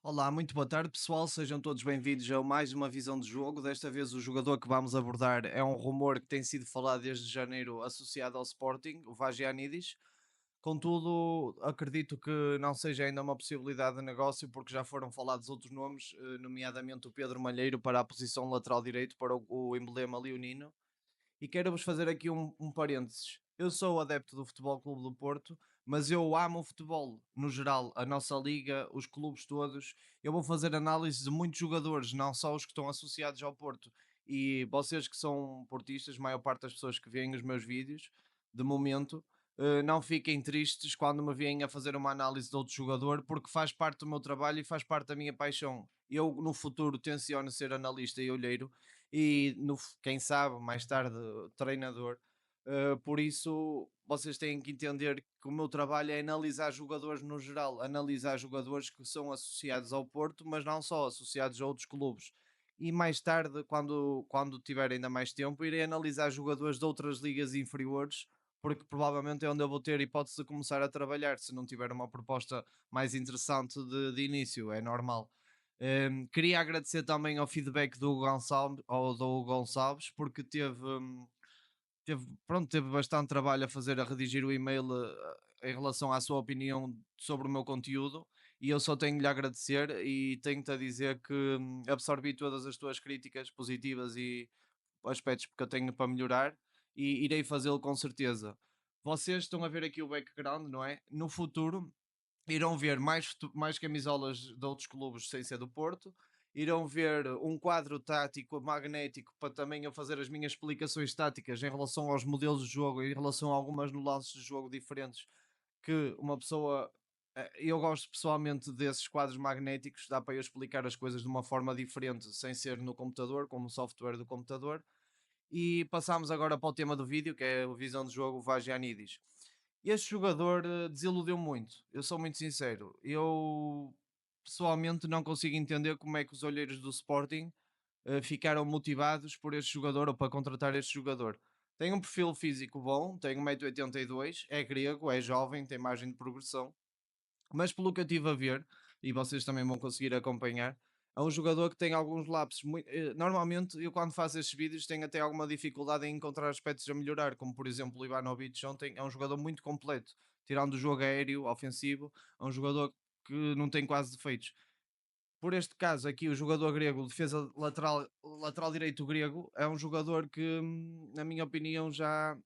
Olá, muito boa tarde, pessoal. Sejam todos bem-vindos a mais uma visão de jogo. Desta vez, o jogador que vamos abordar é um rumor que tem sido falado desde janeiro associado ao Sporting, o Vagianidis. Contudo, acredito que não seja ainda uma possibilidade de negócio, porque já foram falados outros nomes, nomeadamente o Pedro Malheiro para a posição lateral direito, para o emblema leonino. E quero-vos fazer aqui um parênteses. Eu sou adepto do Futebol Clube do Porto, mas eu amo o futebol no geral, a nossa liga, os clubes todos. Eu vou fazer análise de muitos jogadores, não só os que estão associados ao Porto. E vocês que são portistas, a maior parte das pessoas que veem os meus vídeos, de momento, não fiquem tristes quando me veem a fazer uma análise de outro jogador, porque faz parte do meu trabalho e faz parte da minha paixão. Eu, no futuro, tenciono ser analista e olheiro, e quem sabe mais tarde treinador. Por isso vocês têm que entender que o meu trabalho é analisar jogadores no geral, analisar jogadores que são associados ao Porto, mas não só, associados a outros clubes. E mais tarde, quando tiver ainda mais tempo, irei analisar jogadores de outras ligas inferiores, porque provavelmente é onde eu vou ter hipótese de começar a trabalhar, se não tiver uma proposta mais interessante de início, é normal. Queria agradecer também ao feedback do Gonçalves, ao do Gonçalves, porque teve bastante trabalho a fazer, a redigir o e-mail em relação à sua opinião sobre o meu conteúdo, e eu só tenho de lhe agradecer e tenho-te a dizer que absorvi todas as tuas críticas positivas e aspectos que eu tenho para melhorar, e irei fazê-lo com certeza. Vocês estão a ver aqui o background, não é? No futuro irão ver mais camisolas de outros clubes sem ser do Porto, irão ver um quadro tático magnético para também eu fazer as minhas explicações táticas em relação aos modelos de jogo, em relação a algumas nuances de jogo diferentes que uma pessoa. Eu gosto pessoalmente desses quadros magnéticos, dá para eu explicar as coisas de uma forma diferente, sem ser no computador, como o software do computador. E passamos agora para o tema do vídeo, que é a visão de jogo Vagianidis. Este jogador desiludiu muito, eu sou muito sincero. Eu pessoalmente não consigo entender como é que os olheiros do Sporting ficaram motivados por este jogador ou para contratar este jogador. Tem um perfil físico bom, tem 1,82 m, é grego, é jovem, tem margem de progressão, mas pelo que eu estive a ver, e vocês também vão conseguir acompanhar, é um jogador que tem alguns lapsos. Normalmente, eu quando faço estes vídeos tenho até alguma dificuldade em encontrar aspectos a melhorar, como por exemplo o Ivanovic ontem, é um jogador muito completo, tirando o jogo aéreo, ofensivo, é um jogador que não tem quase defeitos. Por este caso aqui, o jogador grego, o defesa lateral direito grego, é um jogador que, na minha opinião, já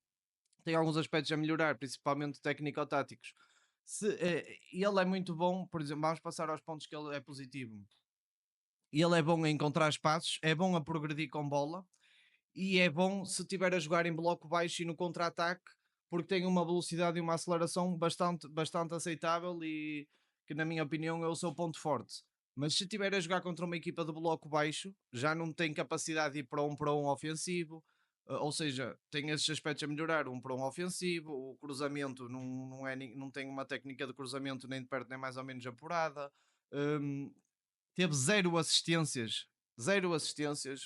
tem alguns aspectos a melhorar, principalmente técnico-táticos. Ele é muito bom, por exemplo, vamos passar aos pontos que ele é positivo. Ele é bom a encontrar espaços, é bom a progredir com bola e é bom se estiver a jogar em bloco baixo e no contra-ataque, porque tem uma velocidade e uma aceleração bastante aceitável e que, na minha opinião, é o seu ponto forte. Mas se estiver a jogar contra uma equipa de bloco baixo, já não tem capacidade de ir para um ofensivo, ou seja, tem esses aspectos a melhorar, um para um ofensivo, o cruzamento não tem uma técnica de cruzamento nem de perto nem mais ou menos apurada. hum, Teve zero assistências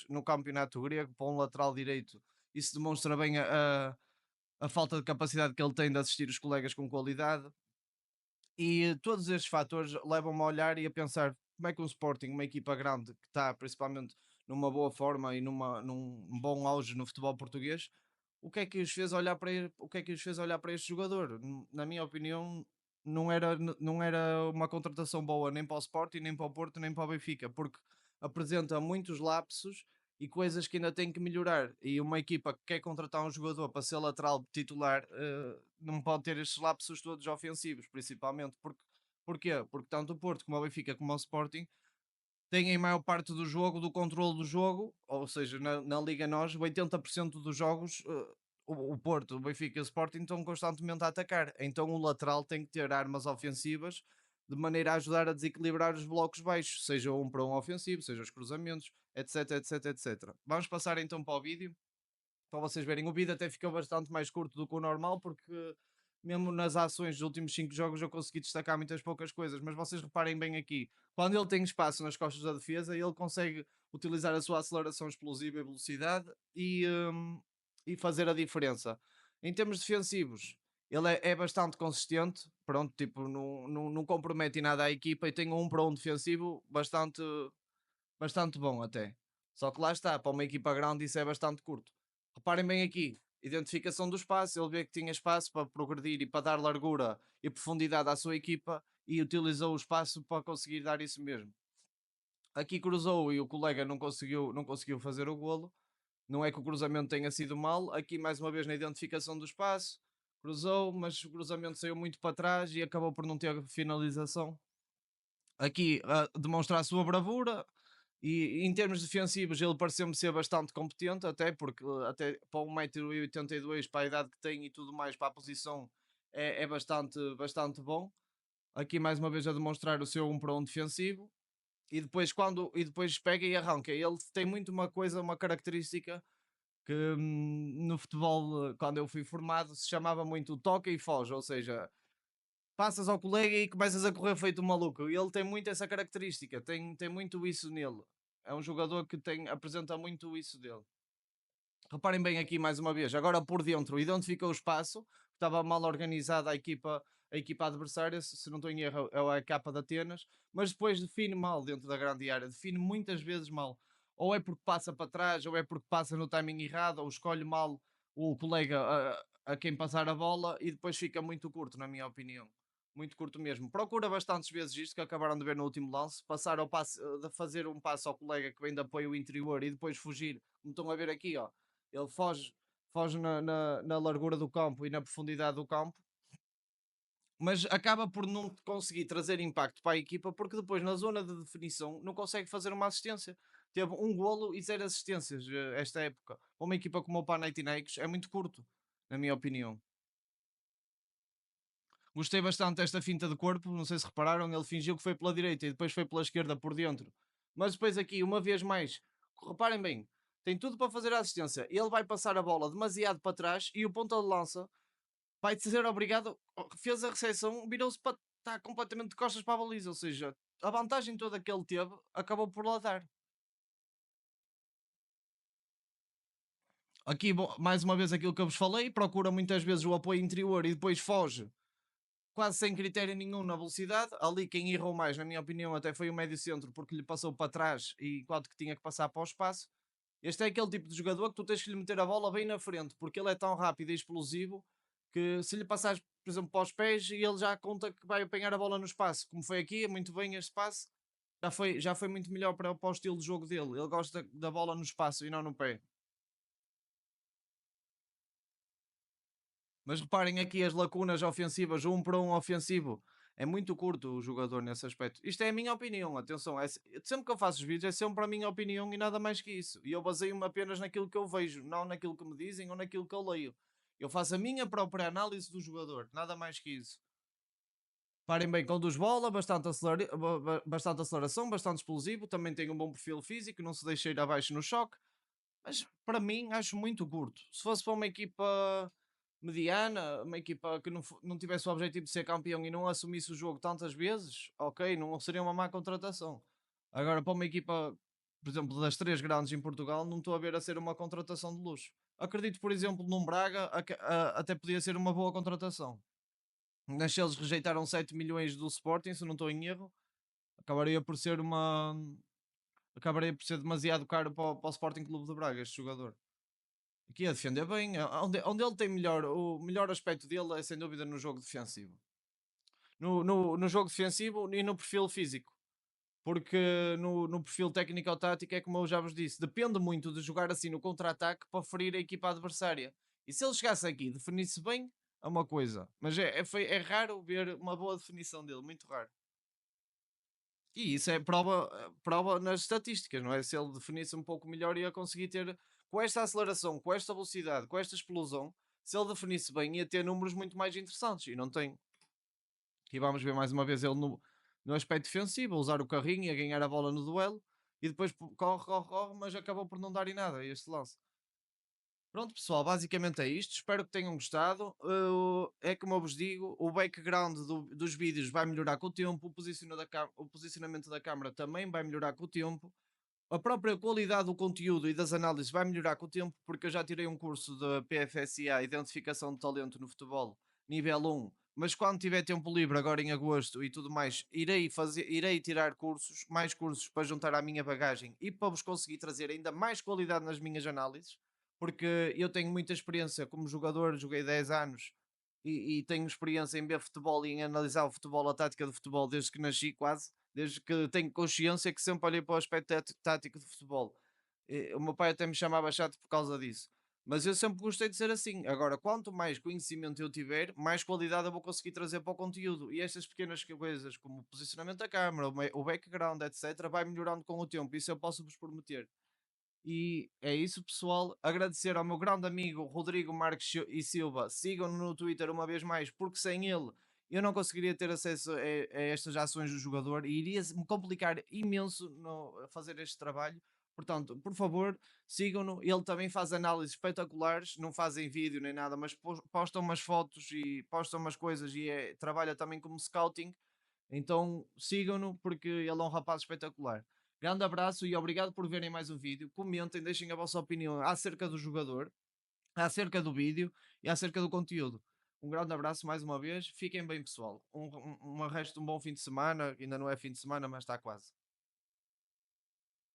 no campeonato grego para um lateral direito. Isso demonstra bem a falta de capacidade que ele tem de assistir os colegas com qualidade. E todos estes fatores levam-me a olhar e a pensar como é que um Sporting, uma equipa grande que está principalmente numa boa forma e num bom auge no futebol português, o que é que os fez olhar o que é que os fez olhar para este jogador? Na minha opinião, não era uma contratação boa nem para o Sporting, nem para o Porto, nem para o Benfica, porque apresenta muitos lapsos e coisas que ainda tem que melhorar. E uma equipa que quer contratar um jogador para ser lateral titular não pode ter estes lapsos todos ofensivos, principalmente porquê? Porque tanto o Porto como o Benfica como o Sporting têm a maior parte do jogo, do controle do jogo, ou seja, na Liga Nós, 80% dos jogos, o Porto, o Benfica e o Sporting estão constantemente a atacar. Então o lateral tem que ter armas ofensivas de maneira a ajudar a desequilibrar os blocos baixos, seja um para um ofensivo, seja os cruzamentos, etc, etc, etc. Vamos passar então para o vídeo para vocês verem. O vídeo até ficou bastante mais curto do que o normal, porque mesmo nas ações dos últimos 5 jogos eu consegui destacar muitas poucas coisas, mas vocês reparem bem aqui, quando ele tem espaço nas costas da defesa, ele consegue utilizar a sua aceleração explosiva e velocidade e fazer a diferença. Em termos defensivos, ele é bastante consistente, pronto, tipo, não compromete em nada a equipa e tem um para um defensivo bastante bom até. Só que lá está, para uma equipa grande isso é bastante curto. Reparem bem aqui, identificação do espaço, ele vê que tinha espaço para progredir e para dar largura e profundidade à sua equipa e utilizou o espaço para conseguir dar isso mesmo. Aqui cruzou e o colega não conseguiu fazer o golo. Não é que o cruzamento tenha sido mal, aqui mais uma vez na identificação do espaço, cruzou, mas o cruzamento saiu muito para trás e acabou por não ter finalização. Aqui demonstra a sua bravura e em termos defensivos ele pareceu-me ser bastante competente, até porque até para 1,82 m, para a idade que tem e tudo mais, para a posição, é bastante bom. Aqui mais uma vez a demonstrar o seu um para um defensivo e depois pega e arranca. Ele tem muito uma coisa, uma característica que no futebol, quando eu fui formado, se chamava muito toca e foge, ou seja, passas ao colega e começas a correr feito um maluco. E ele tem muito essa característica, tem muito isso nele. É um jogador que apresenta muito isso dele. Reparem bem aqui mais uma vez, agora por dentro, identifica o espaço, estava mal organizada a equipa adversária, se não estou em erro, é a capa de Atenas, mas depois define mal dentro da grande área, define muitas vezes mal. Ou é porque passa para trás, ou é porque passa no timing errado, ou escolhe mal o colega a quem passar a bola e depois fica muito curto, na minha opinião. Muito curto mesmo. Procura bastantes vezes isto que acabaram de ver no último lance, passar ao passe, de fazer um passo ao colega que vem de apoio interior e depois fugir, como estão a ver aqui, ó, ele foge na largura do campo e na profundidade do campo, mas acaba por não conseguir trazer impacto para a equipa porque depois na zona de definição não consegue fazer uma assistência. Teve um golo e zero assistências esta época. Para uma equipa como o Panathinaikos é muito curto, na minha opinião. Gostei bastante desta finta de corpo, não sei se repararam, ele fingiu que foi pela direita e depois foi pela esquerda por dentro. Mas depois aqui, uma vez mais, reparem bem, tem tudo para fazer a assistência. Ele vai passar a bola demasiado para trás e o ponta de lança vai ser obrigado, fez a recepção, virou-se para estar completamente de costas para a baliza, ou seja, a vantagem toda que ele teve acabou por lá dar. Aqui, mais uma vez, aquilo que eu vos falei, procura muitas vezes o apoio interior e depois foge quase sem critério nenhum na velocidade. Ali quem errou mais, na minha opinião, até foi o médio centro, porque lhe passou para trás e enquanto que tinha que passar para o espaço. Este é aquele tipo de jogador que tu tens que lhe meter a bola bem na frente, porque ele é tão rápido e explosivo que se lhe passares, por exemplo, para os pés, e ele já conta que vai apanhar a bola no espaço, como foi aqui, muito bem este passe, já foi muito melhor para o estilo de jogo dele. Ele gosta da bola no espaço e não no pé. Mas reparem aqui as lacunas ofensivas, um para um ofensivo. É muito curto o jogador nesse aspecto. Isto é a minha opinião, atenção. Sempre que eu faço os vídeos é sempre a minha opinião e nada mais que isso. E eu baseio-me apenas naquilo que eu vejo, não naquilo que me dizem ou naquilo que eu leio. Eu faço a minha própria análise do jogador, nada mais que isso. Parem bem, conduz bola, bastante aceleração, bastante explosivo, também tem um bom perfil físico, não se deixa ir abaixo no choque. Mas para mim acho muito curto. Se fosse para uma equipa mediana, uma equipa que não tivesse o objetivo de ser campeão e não assumisse o jogo tantas vezes, ok, não seria uma má contratação. Agora, para uma equipa, por exemplo, das três grandes em Portugal, não estou a ver a ser uma contratação de luxo. Acredito, por exemplo, num Braga, até podia ser uma boa contratação. Mas se eles rejeitaram 7 milhões do Sporting, se não estou em erro, acabaria por ser uma. Acabaria por ser demasiado caro para o Sporting Clube de Braga, este jogador. Aqui a defender bem, onde ele tem o melhor aspecto dele é sem dúvida no jogo defensivo. No jogo defensivo e no perfil físico. Porque no perfil técnico-tático é como eu já vos disse, depende muito de jogar assim no contra-ataque para ferir a equipa adversária. E se ele chegasse aqui e definisse bem, é uma coisa. Mas é raro ver uma boa definição dele, muito raro. E isso é prova nas estatísticas, não é? Se ele definisse um pouco melhor, ia conseguir ter, com esta aceleração, com esta velocidade, com esta explosão, se ele definisse bem, ia ter números muito mais interessantes. E não tem. E vamos ver mais uma vez ele no aspecto defensivo, a usar o carrinho e a ganhar a bola no duelo. E depois corre, corre, corre, mas acabou por não dar em nada este lance. Pronto, pessoal, basicamente é isto. Espero que tenham gostado. É como eu vos digo, o background dos vídeos vai melhorar com o tempo, o posicionamento da câmera também vai melhorar com o tempo. A própria qualidade do conteúdo e das análises vai melhorar com o tempo, porque eu já tirei um curso da PFSA, Identificação de Talento no Futebol, nível um, mas quando tiver tempo livre agora em agosto e tudo mais, irei tirar cursos, mais cursos para juntar à minha bagagem e para vos conseguir trazer ainda mais qualidade nas minhas análises, porque eu tenho muita experiência como jogador, joguei 10 anos e tenho experiência em ver futebol e em analisar o futebol, a tática do futebol desde que nasci quase, desde que tenho consciência que sempre olhei para o aspecto tático do futebol. O meu pai até me chamava chato por causa disso. Mas eu sempre gostei de ser assim. Agora, quanto mais conhecimento eu tiver, mais qualidade eu vou conseguir trazer para o conteúdo. E estas pequenas coisas, como o posicionamento da câmara, o background, etc., vai melhorando com o tempo. Isso eu posso vos prometer. E é isso, pessoal. Agradecer ao meu grande amigo Rodrigo Marques e Silva. Sigam-no no Twitter uma vez mais, porque sem ele eu não conseguiria ter acesso a estas ações do jogador e iria-me complicar imenso a fazer este trabalho. Portanto, por favor, sigam-no. Ele também faz análises espetaculares, não fazem vídeo nem nada, mas postam umas fotos e postam umas coisas e trabalha também como scouting. Então sigam-no porque ele é um rapaz espetacular. Grande abraço e obrigado por verem mais um vídeo. Comentem, deixem a vossa opinião acerca do jogador, acerca do vídeo e acerca do conteúdo. Um grande abraço mais uma vez. Fiquem bem, pessoal. Um resto de um bom fim de semana. Ainda não é fim de semana, mas está quase.